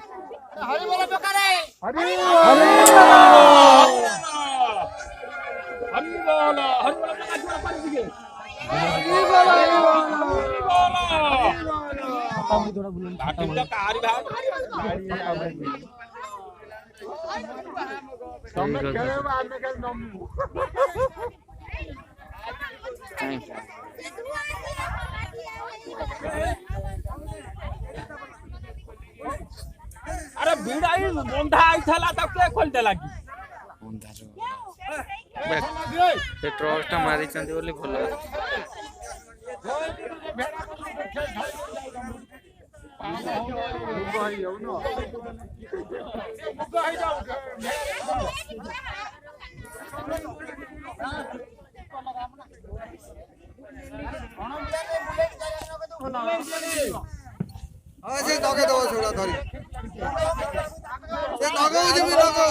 हरि बोल प्रकारे हरि हरि बोल हरि बोल प्रकाश जोड़ा पानी दिखे हरि बोल हरि हरि बोल बोल थोड़ा बुलन बाकी तो कारी भाग तमे खेलेबा आमे के नमु अरे भिड़ाई बंधा आइथला त के खोल देला की से ट्रस्ट मारी बोली भल से नगे दो छोड़ा धरी से नगे जमी लगो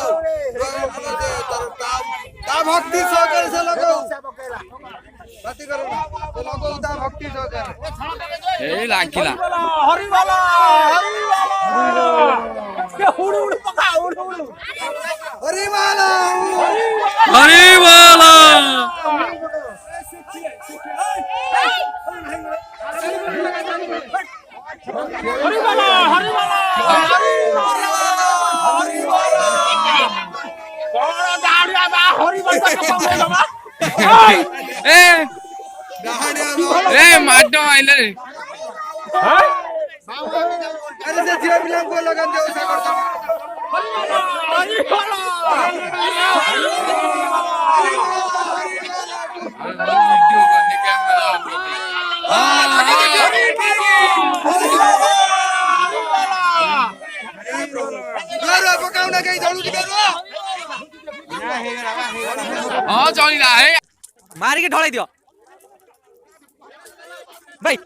से ता भक्ति सहकार से लगो गति करो से लगो ता भक्ति सहकार ए लागिला हरि बोला के हुड़ हुड़ पका हुड़ हुड़ हरि वाला हरि बोला हरि बोला हरि बोला हरि बोला कौन दाड़िया बा हरि बोला के पावे बा ए डहाड़िया ए माडो आइले रे अरे से जिया बिलां को लगन दे उसे कर हरि बोला वीडियो करने कैमरा यार पकाऊ ना कहीं झाड़ू दिखा हां चली रहा है मार के ढोलाई दियो भाई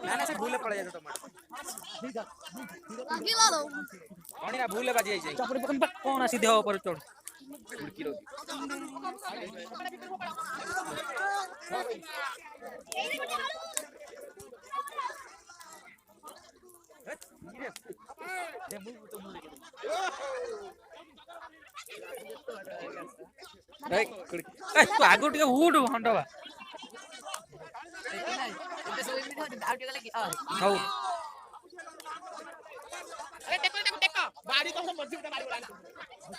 ना से भूले पड़ जाए टमाटर कौन ना भूले बाजी जाई चपड़ी पकन पर कौन सीधे ऊपर चढ़ उड़की रोगी ए तू आगो टिके उठ हंडवा हौ अरे टेको बाड़ी को सब मर्जी बाड़ी बोला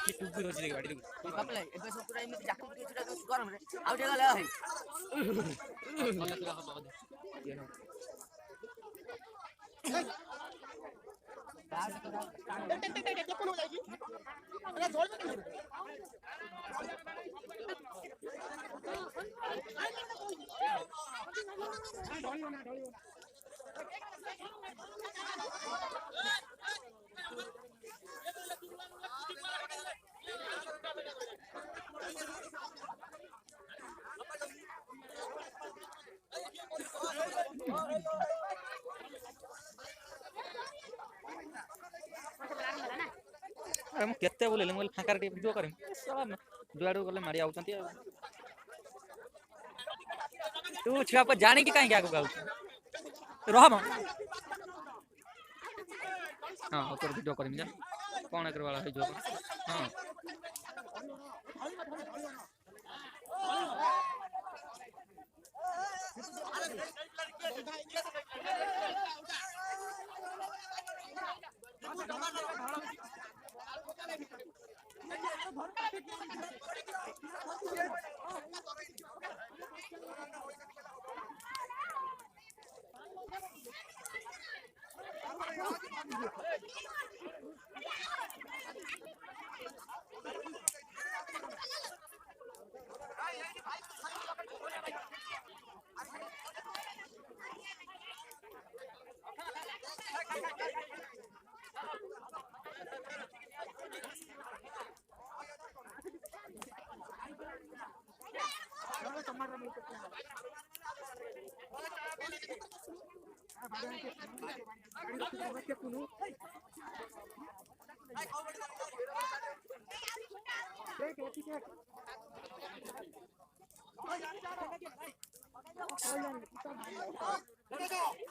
की टुकी होची देखि बाडी बापले एबे सब पूरा एमि जाकू के छुटा गरम रे आउ टेगा ले है कौन हो जाएगी अरे जोड़ में अरे मु केते बोले मोल फांकार टे वीडियो करम जुआडू गले मारी आउचंती तू छुआ पर जाने की काहे आगो गाउ रहम हां ओकर वीडियो करम जा कोन एकर वाला है जो हां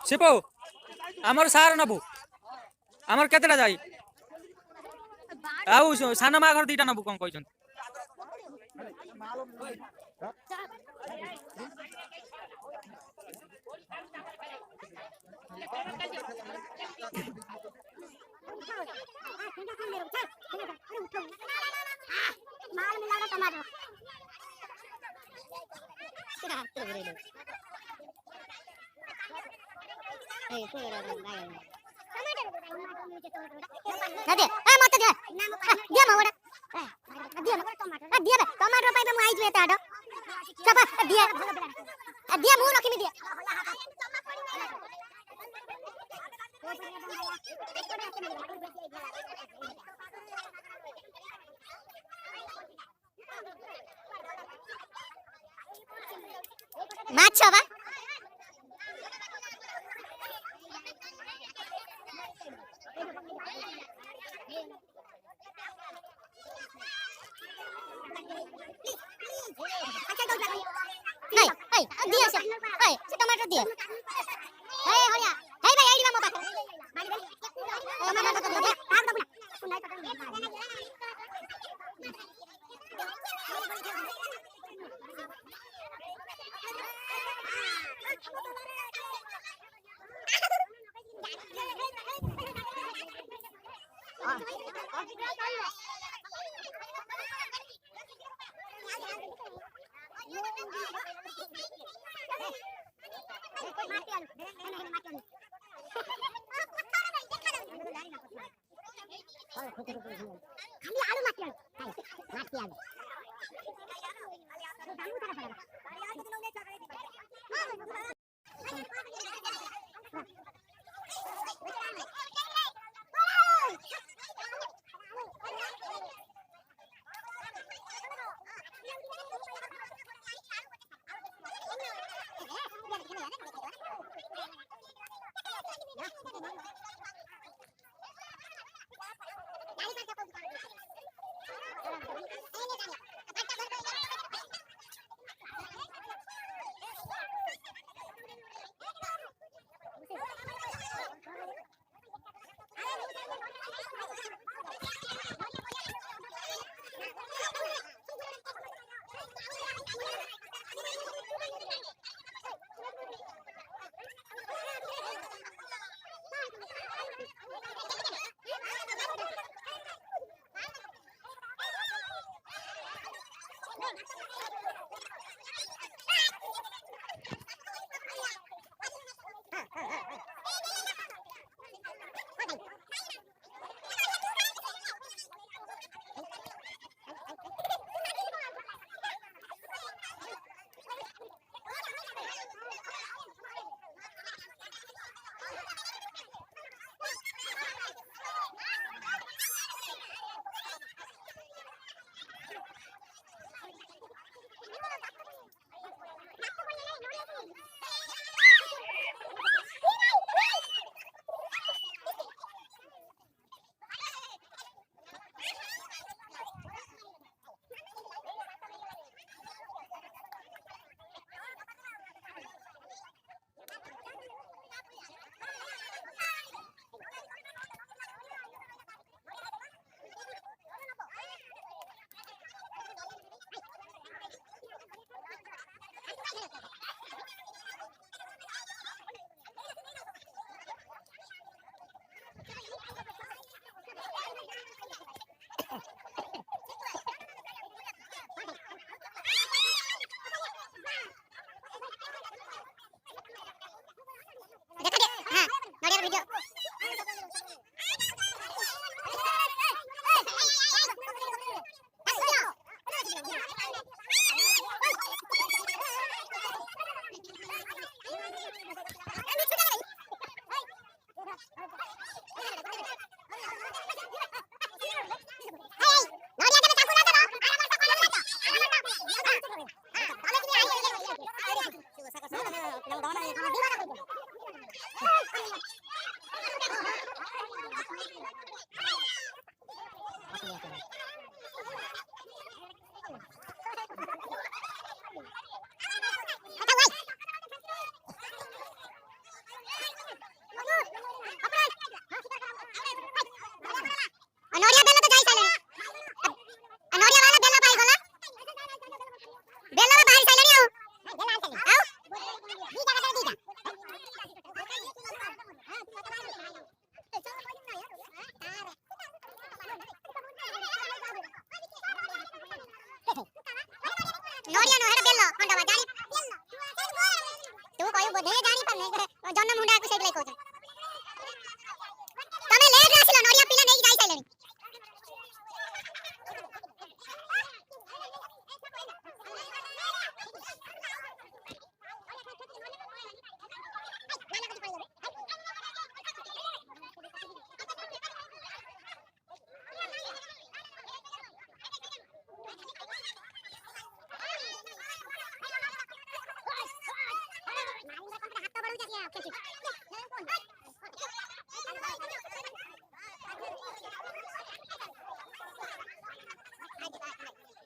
Siapa? ଆମର ସାର ନବୁ ଆମର କେତେଟା ଯାଇ ଆଉ ସାନ ମା ଘର ଦିଟା ନବୁ କଣ କହିଛନ୍ତି ମାଛ ବା ଦିଅ ସେ ଟମାଟୋ ଦିଅ ଭାଇ ଏଇଠି ମୋ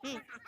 Hmm.